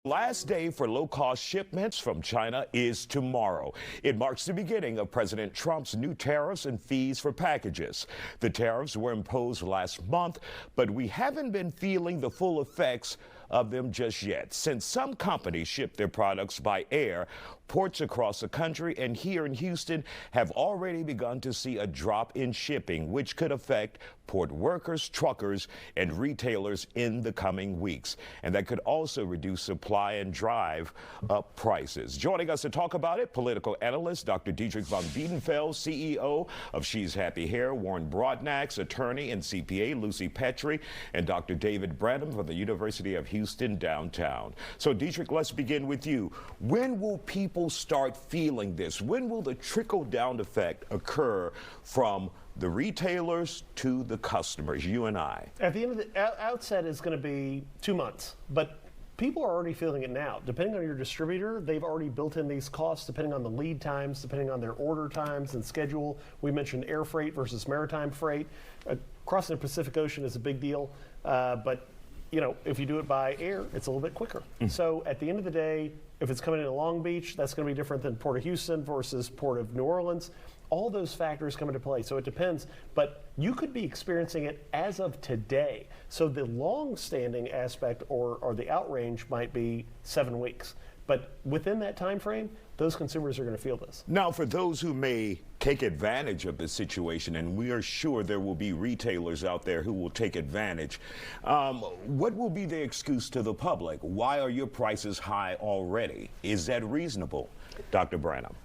Last day for low-cost shipments from China is tomorrow. It marks the beginning of President Trump's new tariffs and fees for packages. The tariffs were imposed last month, but we haven't been feeling the full effects of them just yet. Since some companies ship their products by air, ports across the country and here in Houston have already begun to see a drop in shipping, which could affect port workers, truckers, and retailers in the coming weeks. And that could also reduce supply and drive up prices. Joining us to talk about it, political analyst Dr. Dietrich von Wiedenfeld, CEO of She's Happy Hair, Warren Broadnax, attorney and CPA Lucy Petrie, and Dr. David Branham from the University of Houston downtown. So Dietrich, let's begin with you. When will people start feeling this? When will the trickle-down effect occur from the retailers to the customers, you and I? At the end of the outset is going to be 2 months, but people are already feeling it now. Depending on your distributor, they've already built in these costs depending on the lead times, depending on their order times and schedule. We mentioned air freight versus maritime freight. Crossing the Pacific Ocean is a big deal, but you know, if you do it by air, it's a little bit quicker. So at the end of the day, if it's coming into Long Beach, that's going to be different than Port of Houston versus Port of New Orleans. All those factors come into play, so it depends. But you could be experiencing it as of today. So the long-standing aspect or the outrange might be 7 weeks. But within that time frame, those consumers are going to feel this. Now, for those who may take advantage of this situation, and we are sure there will be retailers out there who will take advantage, what will be the excuse to the public? Why are your prices high already? Is that reasonable, Dr. Branham?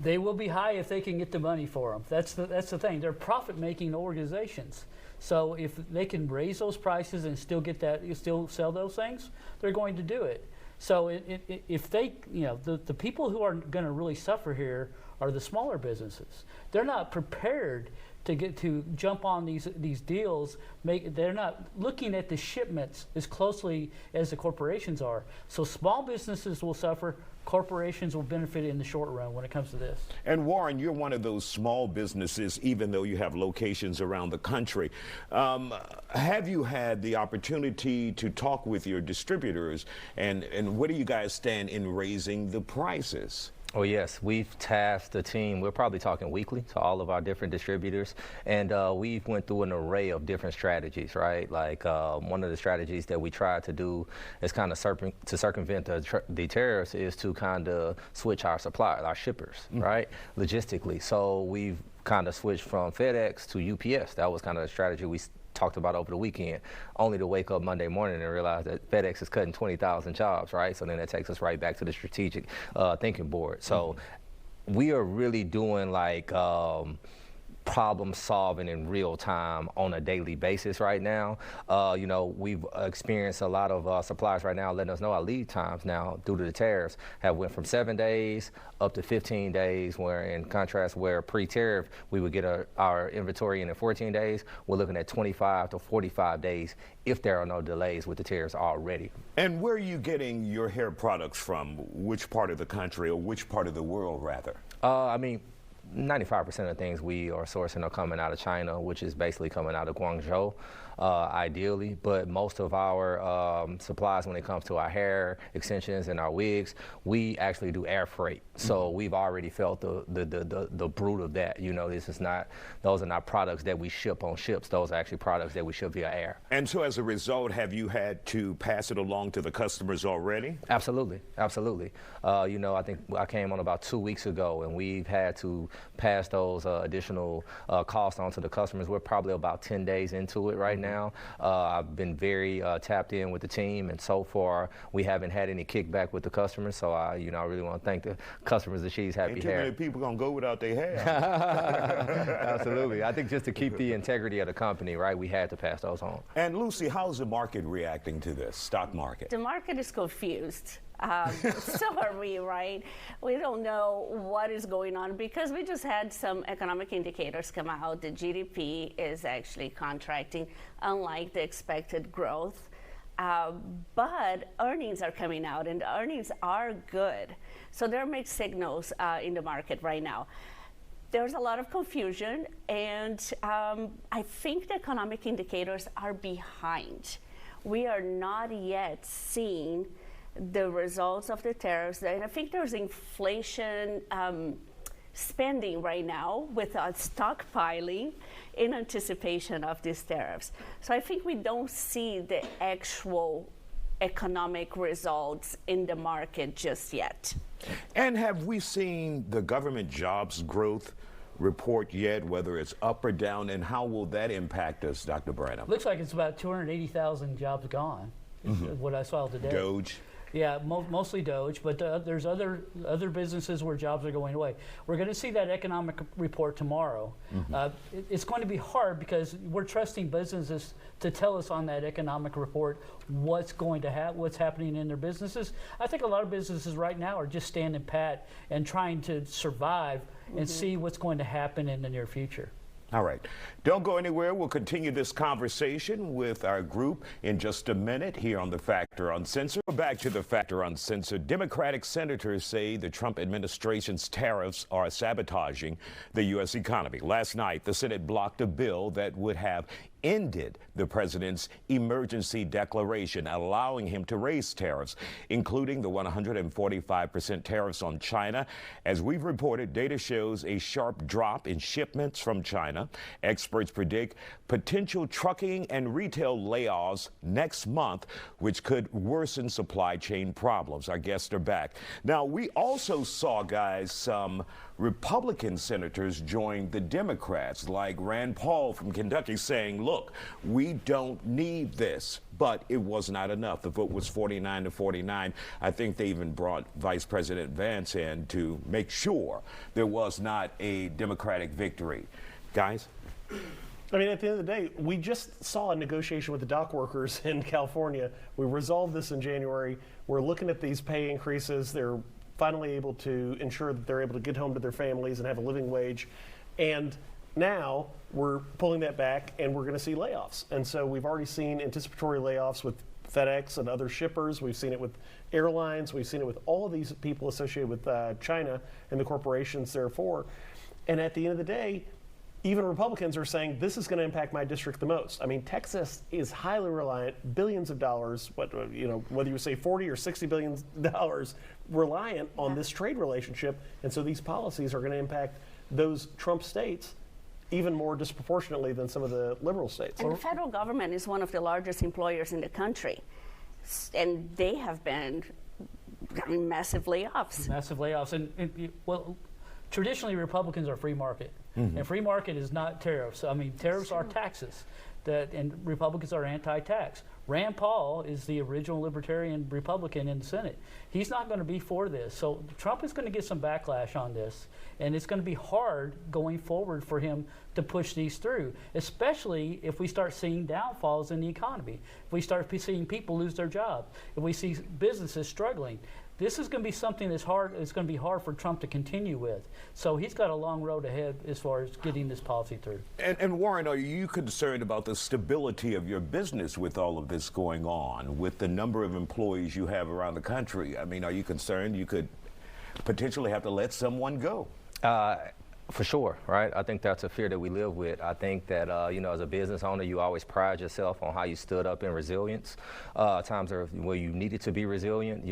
They will be high if they can get the money for them. That's the thing. They're profit-making organizations. So if they can raise those prices and still get that, still sell those things, they're going to do it. So if they, you know, the people who are going to really suffer here are the smaller businesses. They're not prepared to jump on these deals. They're not looking at the shipments as closely as the corporations are. So small businesses will suffer. Corporations will benefit in the short run when it comes to this. And Warren, you're one of those small businesses, even though you have locations around the country. Have you had the opportunity to talk with your distributors, and where do you guys stand in raising the prices? Oh yes, we've tasked the team. We're probably talking weekly to all of our different distributors, and we've went through an array of different strategies, right? Like one of the strategies that we tried to do is kind of circumvent the tariffs is to kind of switch our suppliers, our shippers, right? Logistically. So we've kind of switched from FedEx to UPS. That was kind of the strategy we talked about over the weekend, only to wake up Monday morning and realize that FedEx is cutting 20,000 jobs, right? So then that takes us right back to the strategic thinking board. So we are really doing like problem solving in real time on a daily basis right now. You know, we've experienced a lot of suppliers right now letting us know our lead times now due to the tariffs have went from 7 days up to 15 days, where in contrast where pre-tariff we would get our inventory in 14 days, we're looking at 25 to 45 days if there are no delays with the tariffs already. And where are you getting your hair products from? Which part of the country, or which part of the world rather? I mean, 95% of things we are sourcing are coming out of China, which is basically coming out of Guangzhou, ideally. But most of our supplies, when it comes to our hair extensions and our wigs, we actually do air freight. So we've already felt the brunt of that. You know, those are not products that we ship on ships. Those are actually products that we ship via air. And so as a result, have you had to pass it along to the customers already? Absolutely, absolutely. You know, I think I came on about 2 weeks ago, and we've had to pass those additional costs on to the customers. We're probably about 10 days into it right now. I've been very tapped in with the team, and so far we haven't had any kickback with the customers. So I really want to thank the customers of She's Happy Hair. Ain't too many people gonna go without their hair. Absolutely. I think just to keep the integrity of the company, right, we had to pass those on. And Lucy, how's the market reacting to this, stock market? The market is confused. So are we, right? We don't know what is going on because we just had some economic indicators come out. The GDP is actually contracting, unlike the expected growth. But earnings are coming out, and the earnings are good. So there are mixed signals in the market right now. There's a lot of confusion, and I think the economic indicators are behind. We are not yet seeing the results of the tariffs. And I think there's inflation spending right now with stockpiling in anticipation of these tariffs. So I think we don't see the actual economic results in the market just yet. And have we seen the government jobs growth report yet, whether it's up or down, and how will that impact us, Dr. Branham? Looks like it's about 280,000 jobs gone, is what I saw today. Doge? Yeah, mostly Doge, but there's other businesses where jobs are going away. We're going to see that economic report tomorrow. It's going to be hard because we're trusting businesses to tell us on that economic report what's going to what's happening in their businesses. I think a lot of businesses right now are just standing pat and trying to survive and see what's going to happen in the near future. All right. Don't go anywhere. We'll continue this conversation with our group in just a minute here on The Factor Uncensored. Back to The Factor Uncensored. Democratic senators say the Trump administration's tariffs are sabotaging the U.S. economy. Last night, the Senate blocked a bill that would have ended the president's emergency declaration, allowing him to raise tariffs, including the 145% tariffs on China. As we've reported, data shows a sharp drop in shipments from China. Experts predict potential trucking and retail layoffs next month, which could worsen supply chain problems. Our guests are back. Now, we also saw, guys, some Republican senators join the Democrats, like Rand Paul from Kentucky, saying, look, we don't need this. But it was not enough. The vote was 49-49. I think they even brought Vice President Vance in to make sure there was not a Democratic victory. Guys? I mean, at the end of the day, we just saw a negotiation with the dock workers in California. We resolved this in January. We're looking at these pay increases. They're finally able to ensure that they're able to get home to their families and have a living wage. And now we're pulling that back and we're going to see layoffs. And so we've already seen anticipatory layoffs with FedEx and other shippers. We've seen it with airlines. We've seen it with all of these people associated with China and the corporations therefore. And at the end of the day, even Republicans are saying this is going to impact my district the most. I mean, Texas is highly reliant, billions of dollars, whether you say 40 or 60 billion dollars, reliant on this trade relationship. And so these policies are going to impact those Trump states even more disproportionately than some of the liberal states. And the federal government is one of the largest employers in the country. And they have been massive layoffs. Massive layoffs. And well, traditionally, Republicans are free market. And free market is not tariffs. I mean, tariffs are taxes, and Republicans are anti-tax. Rand Paul is the original libertarian Republican in the Senate. He's not going to be for this. So Trump is going to get some backlash on this, and it's going to be hard going forward for him to push these through, especially if we start seeing downfalls in the economy, if we start seeing people lose their jobs, if we see businesses struggling. This is going to be something that's hard. It's going to be hard for Trump to continue with. So he's got a long road ahead as far as getting this policy through. And Warren, are you concerned about the stability of your business with all of this going on, with the number of employees you have around the country? I mean, are you concerned you could potentially have to let someone go? For sure, right? I think that's a fear that we live with. I think that, as a business owner, you always pride yourself on how you stood up in resilience. Times where you needed to be resilient.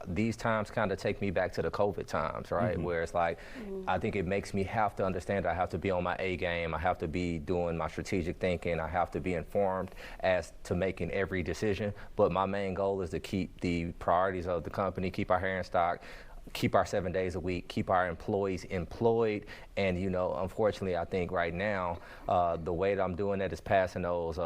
These times kind of take me back to the COVID times, right? Where it's like, I think it makes me have to understand I have to be on my A game. I have to be doing my strategic thinking. I have to be informed as to making every decision. But my main goal is to keep the priorities of the company, keep our hair in stock, keep our 7 days a week, keep our employees employed. And, unfortunately, I think right now, the way that I'm doing that is passing those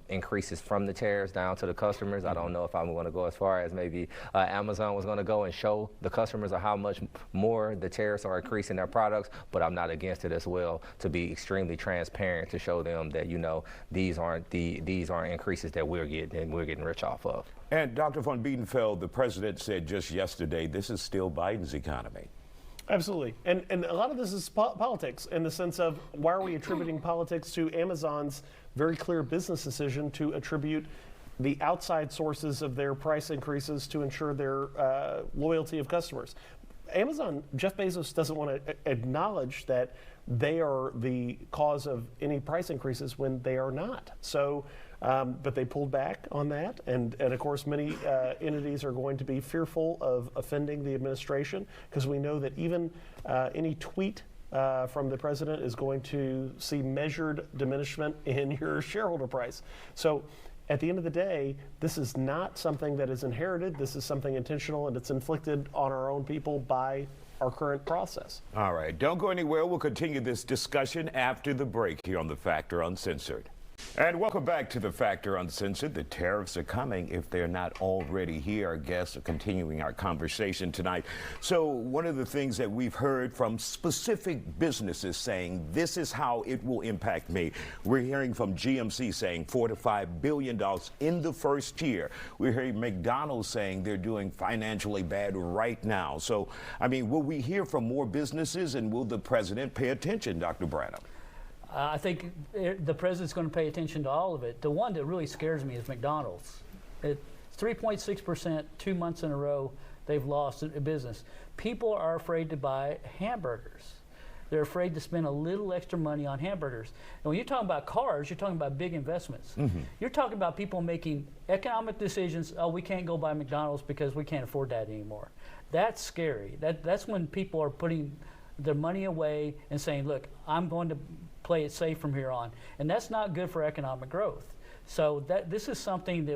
increases from the tariffs down to the customers. I don't know if I'm going to go as far as maybe Amazon was going to go and show the customers how much more the tariffs are increasing their products, but I'm not against it as well, to be extremely transparent, to show them that, these aren't increases that we're getting rich off of. And Dr. von Biedenfeld, the president said just yesterday, this is still Biden's economy. Absolutely. And a lot of this is politics, in the sense of, why are we attributing politics to Amazon's very clear business decision to attribute the outside sources of their price increases to ensure their loyalty of customers? Amazon, Jeff Bezos doesn't want to acknowledge that they are the cause of any price increases when they are not. So But they pulled back on that, and of course many entities are going to be fearful of offending the administration, because we know that even any tweet from the president is going to see measured diminishment in your shareholder price. So at the end of the day, this is not something that is inherited. This is something intentional, and it's inflicted on our own people by our current process. All right, don't go anywhere. We'll continue this discussion after the break here on The Factor Uncensored. And welcome back to The Factor Uncensored. The tariffs are coming if they're not already here. Our guests are continuing our conversation tonight. So one of the things that we've heard from specific businesses saying this is how it will impact me. We're hearing from GMC saying $4 to $5 billion in the first year. We're hearing McDonald's saying they're doing financially bad right now. So, I mean, will we hear from more businesses, and will the president pay attention, Dr. Branham? I think the president's going to pay attention to all of it. The one that really scares me is McDonald's. It's 3.6%, 2 months in a row they've lost a business. People are afraid to buy hamburgers. They're afraid to spend a little extra money on hamburgers. And when you're talking about cars, you're talking about big investments. Mm-hmm. You're talking about people making economic decisions. Oh, we can't go buy McDonald's because we can't afford that anymore. That's scary. That's when people are putting their money away and saying, look, I'm going to play it safe from here on. And that's not good for economic growth. So this is something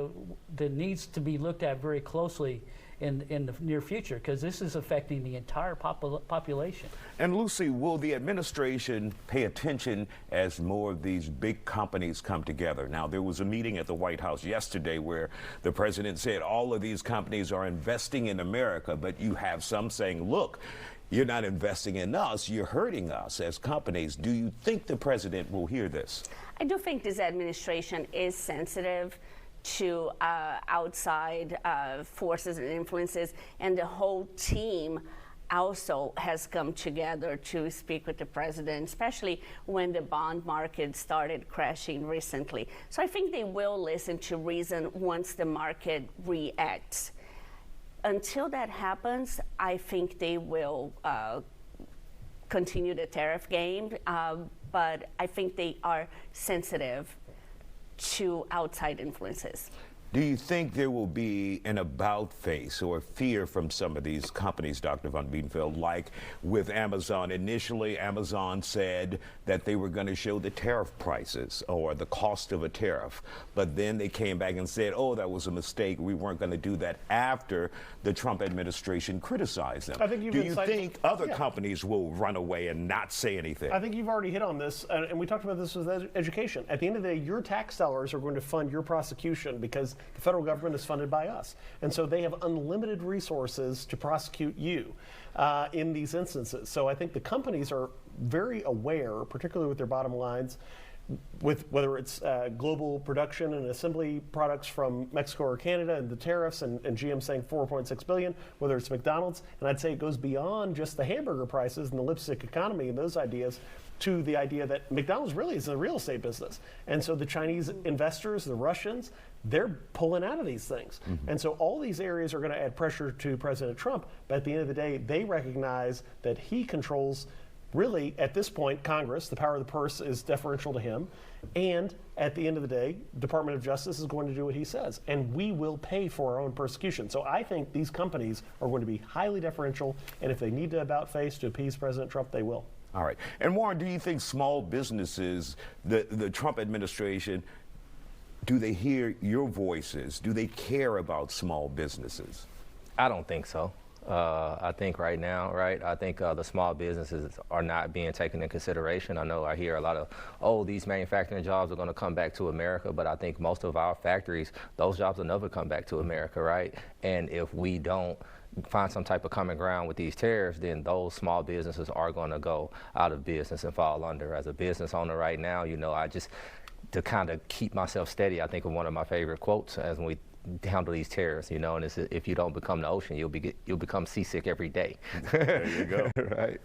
that needs to be looked at very closely in the near future, because this is affecting the entire population. And Lucy, will the administration pay attention as more of these big companies come together? Now, there was a meeting at the White House yesterday where the president said all of these companies are investing in America, but you have some saying, look, you're not investing in us, you're hurting us as companies. Do you think the president will hear this? I do think this administration is sensitive to outside forces and influences, and the whole team also has come together to speak with the president, especially when the bond market started crashing recently. So I think they will listen to reason once the market reacts. Until that happens, I think they will continue the tariff game, but I think they are sensitive to outside influences. Do you think there will be an about face or fear from some of these companies, Dr. Van Biedenfeld, like with Amazon? Initially, Amazon said that they were going to show the tariff prices or the cost of a tariff, but then they came back and said, oh, that was a mistake. We weren't going to do that after the Trump administration criticized them. Do you think other companies will run away and not say anything? I think you've already hit on this, and we talked about this with education. At the end of the day, your tax dollars are going to fund your prosecution, because the federal government is funded by us. And so they have unlimited resources to prosecute you in these instances. So I think the companies are very aware, particularly with their bottom lines, with whether it's global production and assembly products from Mexico or Canada and the tariffs, and GM saying $4.6 billion, whether it's McDonald's. And I'd say it goes beyond just the hamburger prices and the lipstick economy and those ideas, to the idea that McDonald's really is a real estate business. And so the Chinese investors, the Russians, they're pulling out of these things. Mm-hmm. And so all these areas are going to add pressure to President Trump. But at the end of the day, they recognize that he controls, really, at this point, Congress. The power of the purse is deferential to him. And at the end of the day, Department of Justice is going to do what he says. And we will pay for our own persecution. So I think these companies are going to be highly deferential. And if they need to about face to appease President Trump, they will. All right. And Warren, do you think small businesses, the Trump administration, do they hear your voices? Do they care about small businesses? I don't think so. I think right now, I think the small businesses are not being taken into consideration. I hear a lot of, oh, these manufacturing jobs are going to come back to America, but I think most of our factories, those jobs will never come back to America, right? And if we don't find some type of common ground with these tariffs, then those small businesses are going to go out of business and fall under. As a business owner right now, I just, to kind of keep myself steady, I think of one of my favorite quotes as we handle these tariffs, and it's, if you don't become the ocean, you'll become seasick every day. There you go. Right.